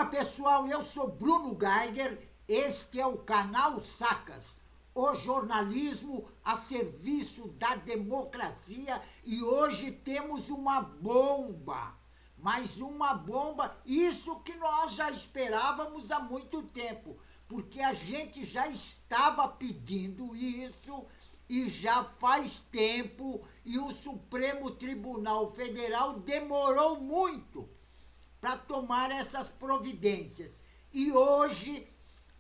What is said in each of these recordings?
Fala pessoal, eu sou Bruno Geiger, este é o canal Sacas, o jornalismo a serviço da democracia, e hoje temos uma bomba, mais uma bomba, isso que nós já esperávamos há muito tempo, porque a gente já estava pedindo isso e já faz tempo, e o Supremo Tribunal Federal demorou muito para tomar essas providências. E hoje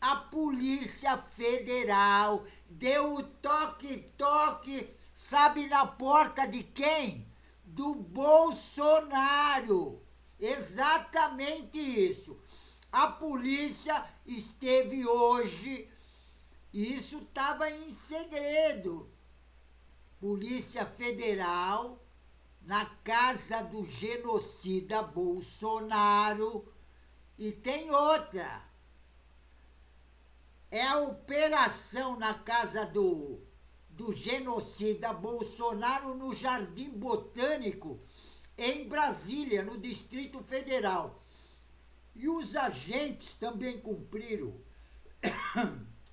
a Polícia Federal deu o toque-toque, sabe na porta de quem? Do Bolsonaro. Exatamente isso. A polícia esteve hoje, e isso estava em segredo. Polícia Federal na casa do genocida Bolsonaro. E tem outra. É a operação na casa do genocida Bolsonaro no Jardim Botânico, em Brasília, no Distrito Federal. E os agentes também cumpriram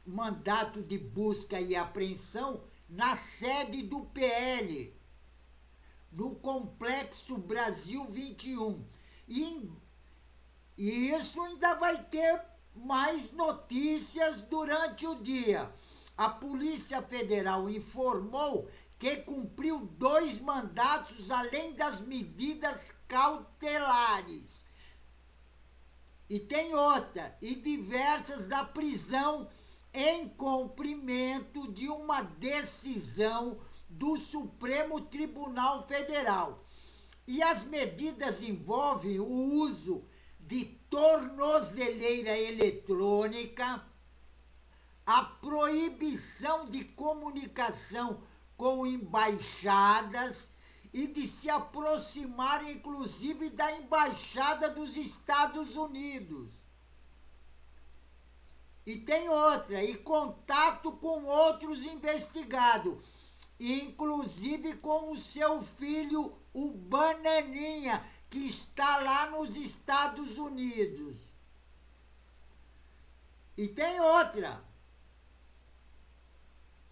mandato de busca e apreensão na sede do PL, no Complexo Brasil 21. E isso ainda vai ter mais notícias durante o dia. A Polícia Federal informou que cumpriu 2 mandatos além das medidas cautelares. E tem outra, e diversas da prisão em cumprimento de uma decisão do Supremo Tribunal Federal. E as medidas envolvem o uso de tornozeleira eletrônica, a proibição de comunicação com embaixadas e de se aproximar, inclusive, da Embaixada dos Estados Unidos. E tem outra, e contato com outros investigados, inclusive com o seu filho, o Bananinha, que está lá nos Estados Unidos. E tem outra.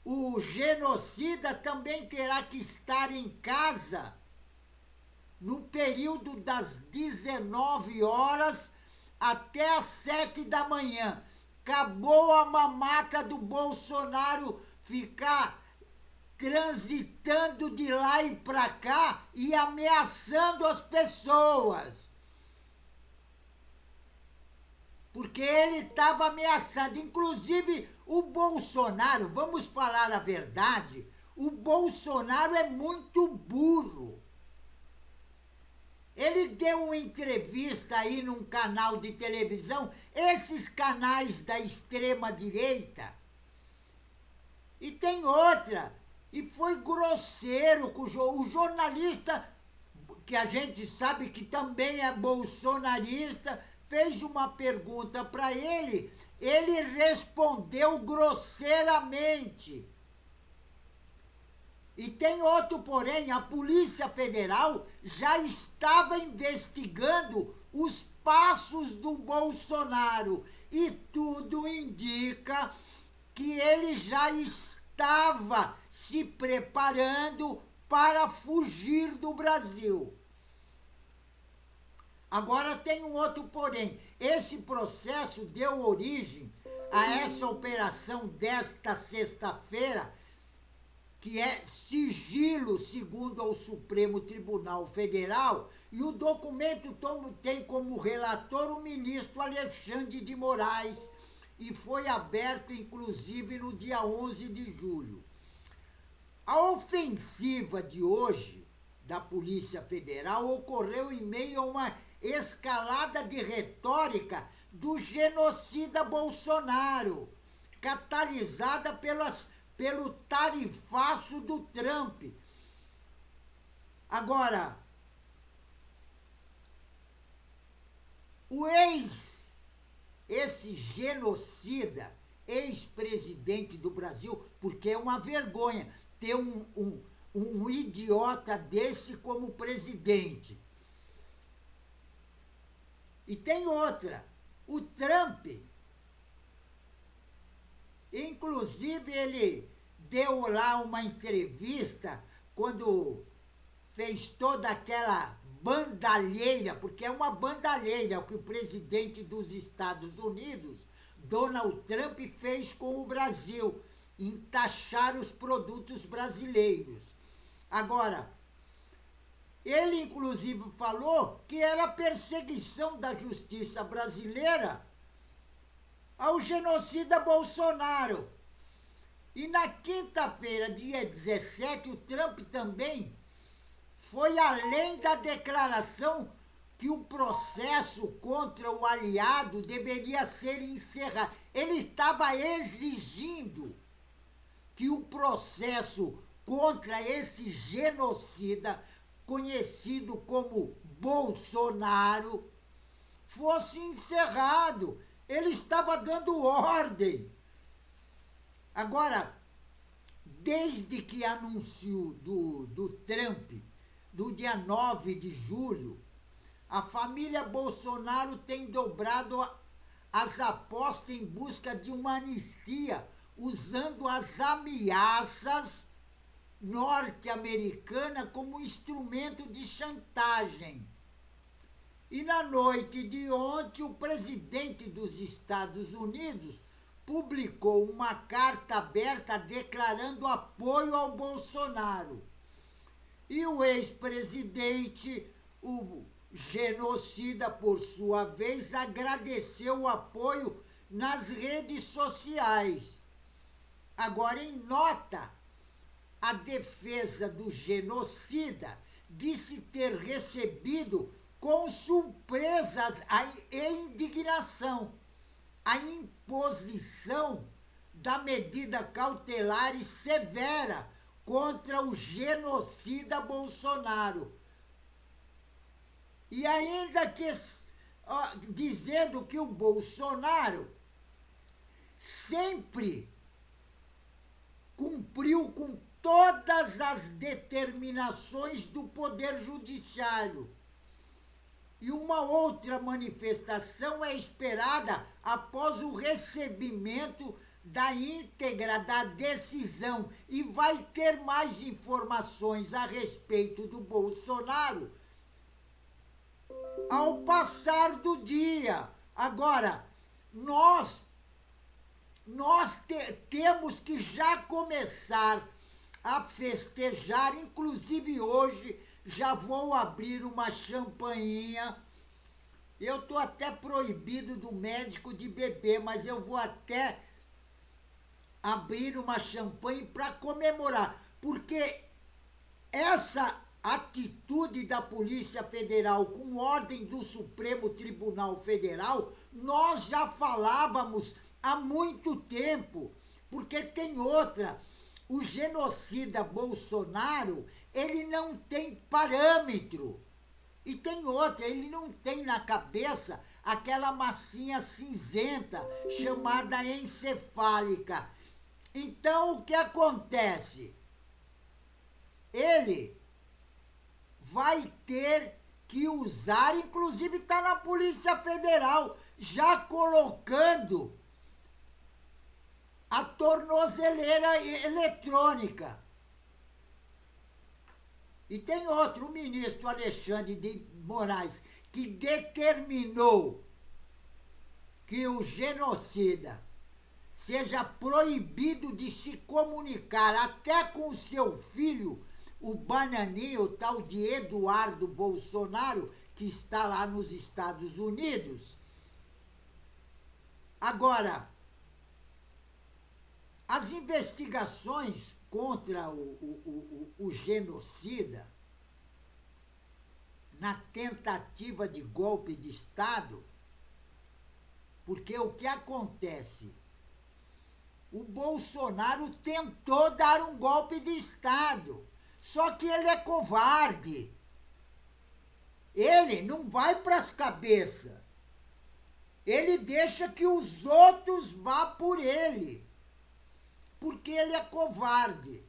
O genocida também terá que estar em casa no período das 19 horas até as 7 da manhã. Acabou a mamata do Bolsonaro ficar transitando de lá e para cá e ameaçando as pessoas. Porque ele estava ameaçando, inclusive o Bolsonaro, vamos falar a verdade, o Bolsonaro é muito burro. Ele deu uma entrevista aí num canal de televisão, esses canais da extrema-direita. E tem outra, e foi grosseiro com o jornalista, que a gente sabe que também é bolsonarista, fez uma pergunta para ele respondeu grosseiramente. E tem outro porém, a Polícia Federal já estava investigando os passos do Bolsonaro e tudo indica que ele já estava se preparando para fugir do Brasil. Agora tem um outro porém. Esse processo deu origem a essa operação desta sexta-feira, que é sigilo, segundo o Supremo Tribunal Federal, e o documento tem como relator o ministro Alexandre de Moraes, e foi aberto, inclusive, no dia 11 de julho. A ofensiva de hoje da Polícia Federal ocorreu em meio a uma escalada de retórica do genocida Bolsonaro, catalisada pelo tarifaço do Trump. Agora, esse genocida, ex-presidente do Brasil, porque é uma vergonha ter um idiota desse como presidente. E tem outra, O Trump, inclusive, ele deu lá uma entrevista quando fez toda aquela bandalheira, porque é uma bandalheira o que o presidente dos Estados Unidos, Donald Trump, fez com o Brasil, em taxar os produtos brasileiros. Agora, ele inclusive falou que era perseguição da justiça brasileira ao genocida Bolsonaro. E na quinta-feira, dia 17, o Trump também foi além da declaração que o processo contra o aliado deveria ser encerrado. Ele estava exigindo que o processo contra esse genocida, conhecido como Bolsonaro, fosse encerrado. Ele estava dando ordem. Agora, desde que anúncio do Trump, do dia 9 de julho, a família Bolsonaro tem dobrado as apostas em busca de uma anistia, usando as ameaças norte-americanas como instrumento de chantagem. E na noite de ontem, o presidente dos Estados Unidos publicou uma carta aberta declarando apoio ao Bolsonaro. E o ex-presidente, o genocida, por sua vez, agradeceu o apoio nas redes sociais. Agora, em nota, a defesa do genocida disse ter recebido com surpresas e indignação a imposição da medida cautelar e severa contra o genocida Bolsonaro. E ainda que dizendo que o Bolsonaro sempre cumpriu com todas as determinações do Poder Judiciário. E uma outra manifestação é esperada após o recebimento da íntegra da decisão. E vai ter mais informações a respeito do Bolsonaro ao passar do dia. Agora, nós temos que já começar a festejar, inclusive hoje já vou abrir uma champanhinha. Eu estou até proibido do médico de beber, mas eu vou até abrir uma champanhe para comemorar, porque essa atitude da Polícia Federal com ordem do Supremo Tribunal Federal, nós já falávamos há muito tempo, porque tem outra. O genocida Bolsonaro, ele não tem parâmetro. E tem outra, ele não tem na cabeça aquela massinha cinzenta chamada encefálica. Então, o que acontece? Ele vai ter que usar, inclusive está na Polícia Federal, já colocando a tornozeleira eletrônica. E tem outro, o ministro Alexandre de Moraes, que determinou que o genocida seja proibido de se comunicar até com seu filho, o bananinho, o tal de Eduardo Bolsonaro, que está lá nos Estados Unidos. Agora, as investigações contra o genocida, na tentativa de golpe de Estado, porque o que acontece? O Bolsonaro tentou dar um golpe de Estado, só que ele é covarde. Ele não vai para as cabeças. Ele deixa que os outros vá por ele, porque ele é covarde.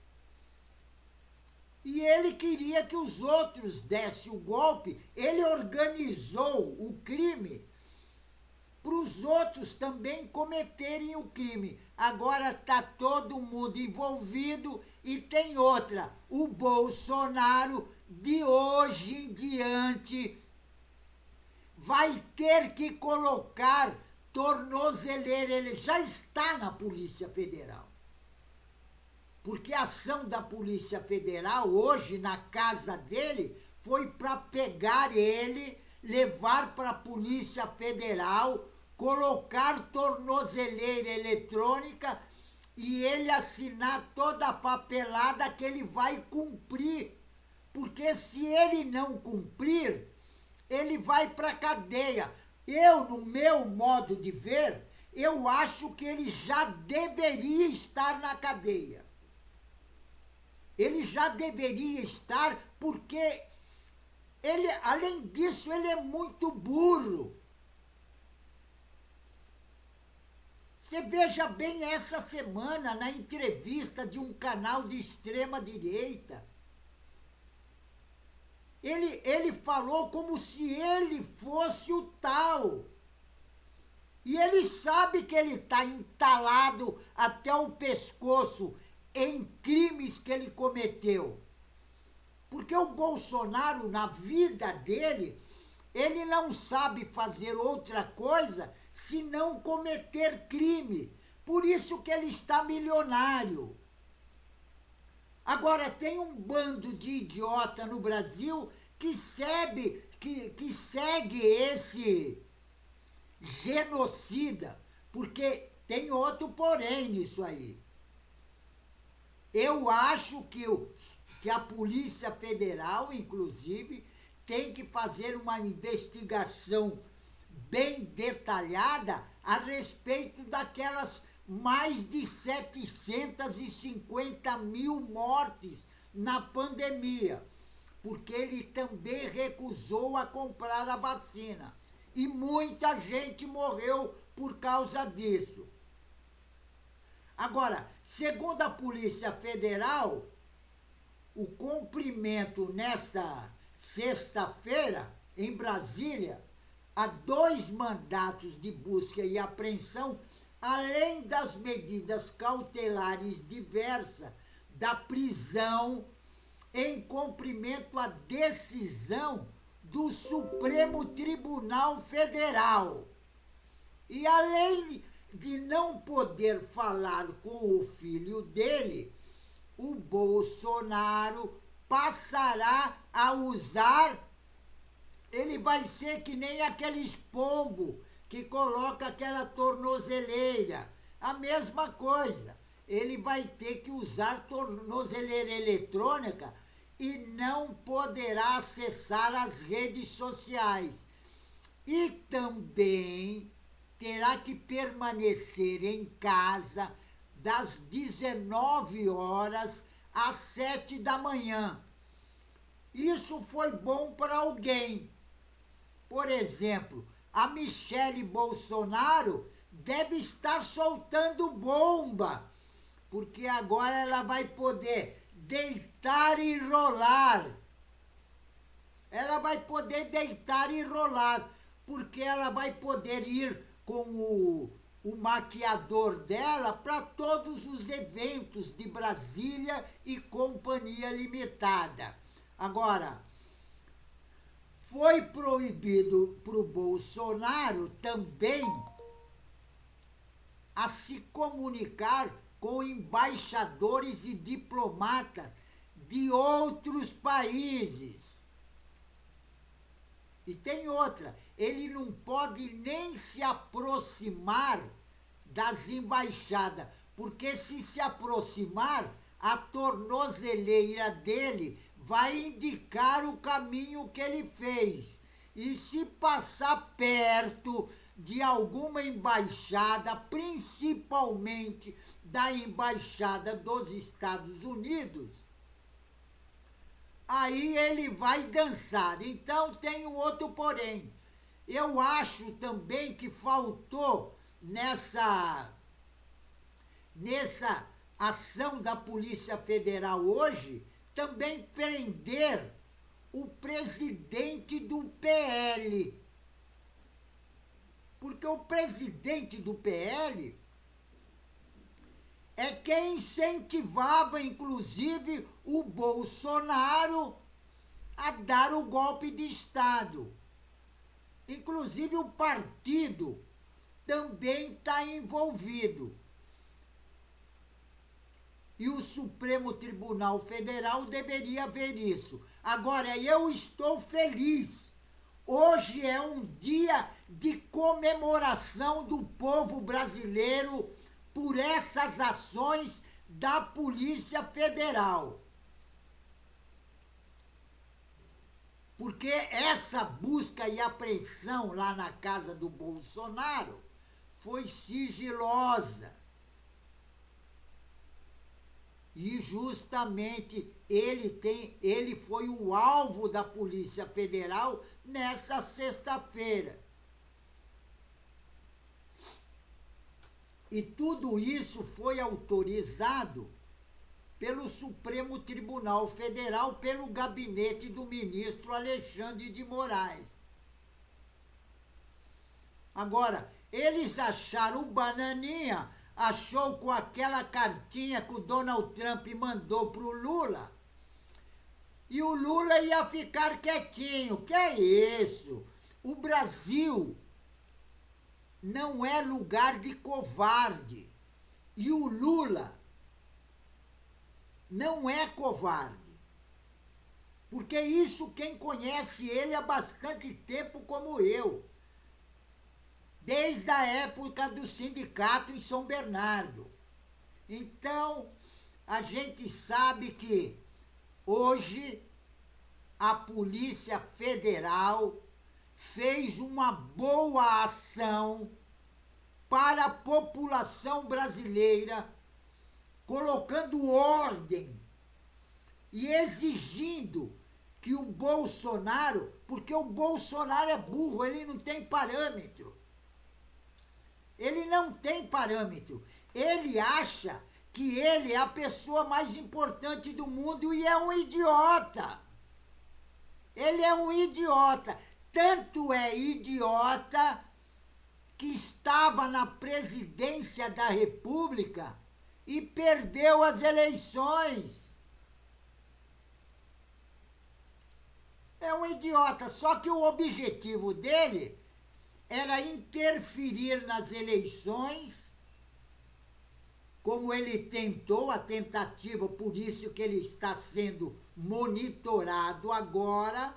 E ele queria que os outros dessem o golpe. Ele organizou o crime para os outros também cometerem o crime. Agora está todo mundo envolvido e tem outra. O Bolsonaro, de hoje em diante, vai ter que colocar tornozeleira. Ele já está na Polícia Federal. Porque a ação da Polícia Federal, hoje, na casa dele, foi para pegar ele, levar para a Polícia Federal, colocar tornozeleira eletrônica e ele assinar toda a papelada que ele vai cumprir. Porque se ele não cumprir, ele vai para a cadeia. Eu, no meu modo de ver, eu acho que ele já deveria estar na cadeia. Ele já deveria estar porque ele, além disso, ele é muito burro. Você veja bem essa semana na entrevista de um canal de extrema direita. Ele falou como se ele fosse o tal. E ele sabe que ele está entalado até o pescoço em crimes que ele cometeu. Porque o Bolsonaro, na vida dele, ele não sabe fazer outra coisa senão cometer crime. Por isso que ele está milionário. Agora, tem um bando de idiota no Brasil que segue esse genocida, porque tem outro porém nisso aí. Eu acho que a Polícia Federal, inclusive, tem que fazer uma investigação bem detalhada a respeito daquelas mais de 750 mil mortes na pandemia, porque ele também recusou a comprar a vacina. E muita gente morreu por causa disso. Agora, segundo a Polícia Federal, o cumprimento nesta sexta-feira, em Brasília, há 2 mandatos de busca e apreensão, além das medidas cautelares diversas da prisão em cumprimento à decisão do Supremo Tribunal Federal. E além de não poder falar com o filho dele, o Bolsonaro passará a usar, ele vai ser que nem aqueles pombos que coloca aquela tornozeleira. A mesma coisa, ele vai ter que usar tornozeleira eletrônica e não poderá acessar as redes sociais. E também terá que permanecer em casa das 19 horas às 7 da manhã. Isso foi bom para alguém. Por exemplo, a Michele Bolsonaro deve estar soltando bomba, porque agora ela vai poder deitar e rolar. Ela vai poder deitar e rolar, porque ela vai poder ir com o maquiador dela para todos os eventos de Brasília e Companhia Limitada. Agora, foi proibido para o Bolsonaro também a se comunicar com embaixadores e diplomatas de outros países. E tem outra, ele não pode nem se aproximar das embaixadas, porque se aproximar, a tornozeleira dele vai indicar o caminho que ele fez. E se passar perto de alguma embaixada, principalmente da Embaixada dos Estados Unidos, aí ele vai dançar. Então tem um outro porém. Eu acho também que faltou nessa ação da Polícia Federal hoje também prender o presidente do PL. Porque Porque o presidente do PL é quem incentivava, inclusive, o Bolsonaro a dar o golpe de Estado. Inclusive, o partido também está envolvido. E o Supremo Tribunal Federal deveria ver isso. Agora, eu estou feliz. Hoje é um dia de comemoração do povo brasileiro por essas ações da Polícia Federal. Porque essa busca e apreensão lá na casa do Bolsonaro foi sigilosa. E justamente ele foi o alvo da Polícia Federal nessa sexta-feira. E tudo isso foi autorizado pelo Supremo Tribunal Federal, pelo gabinete do ministro Alexandre de Moraes. Agora, eles acharam, o Bananinha achou com aquela cartinha que o Donald Trump mandou para o Lula, e o Lula ia ficar quietinho. Que é isso? O Brasil não é lugar de covarde. E o Lula não é covarde. Porque isso quem conhece ele há bastante tempo como eu. Desde a época do sindicato em São Bernardo. Então, a gente sabe que hoje a Polícia Federal fez uma boa ação para a população brasileira, colocando ordem e exigindo que o Bolsonaro, porque o Bolsonaro é burro, ele não tem parâmetro. Ele não tem parâmetro. Ele acha que ele é a pessoa mais importante do mundo e é um idiota. Ele é um idiota. Tanto é idiota que estava na presidência da República e perdeu as eleições. É um idiota, só que o objetivo dele era interferir nas eleições, como ele tentou a tentativa, por isso que ele está sendo monitorado agora,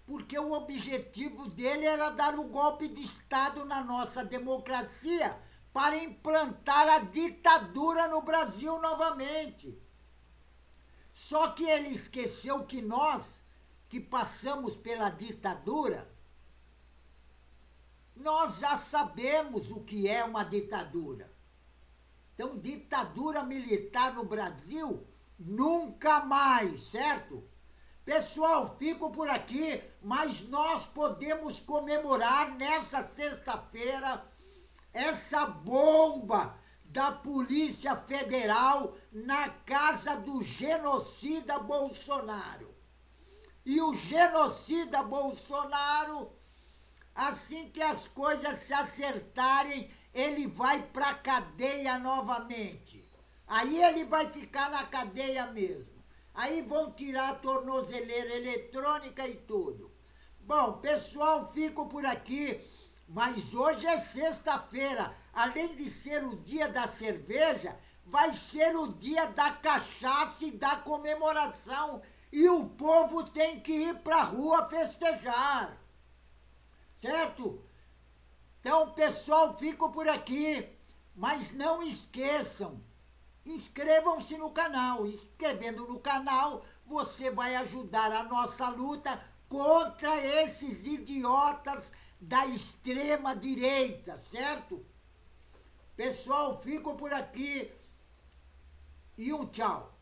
porque o objetivo dele era dar o golpe de Estado na nossa democracia para implantar a ditadura no Brasil novamente. Só que ele esqueceu que nós, que passamos pela ditadura, nós já sabemos o que é uma ditadura. Então, ditadura militar no Brasil, nunca mais, certo? Pessoal, fico por aqui, mas nós podemos comemorar nessa sexta-feira essa bomba da Polícia Federal na casa do genocida Bolsonaro. E o genocida Bolsonaro, assim que as coisas se acertarem, ele vai para a cadeia novamente. Aí ele vai ficar na cadeia mesmo. Aí vão tirar a tornozeleira eletrônica e tudo. Bom, pessoal, fico por aqui, mas hoje é sexta-feira. Além de ser o dia da cerveja, vai ser o dia da cachaça e da comemoração. E o povo tem que ir para a rua festejar. Certo? Então, pessoal, fico por aqui, mas não esqueçam, inscrevam-se no canal. Inscrevendo no canal, você vai ajudar a nossa luta contra esses idiotas da extrema direita, certo? Pessoal, fico por aqui e um tchau.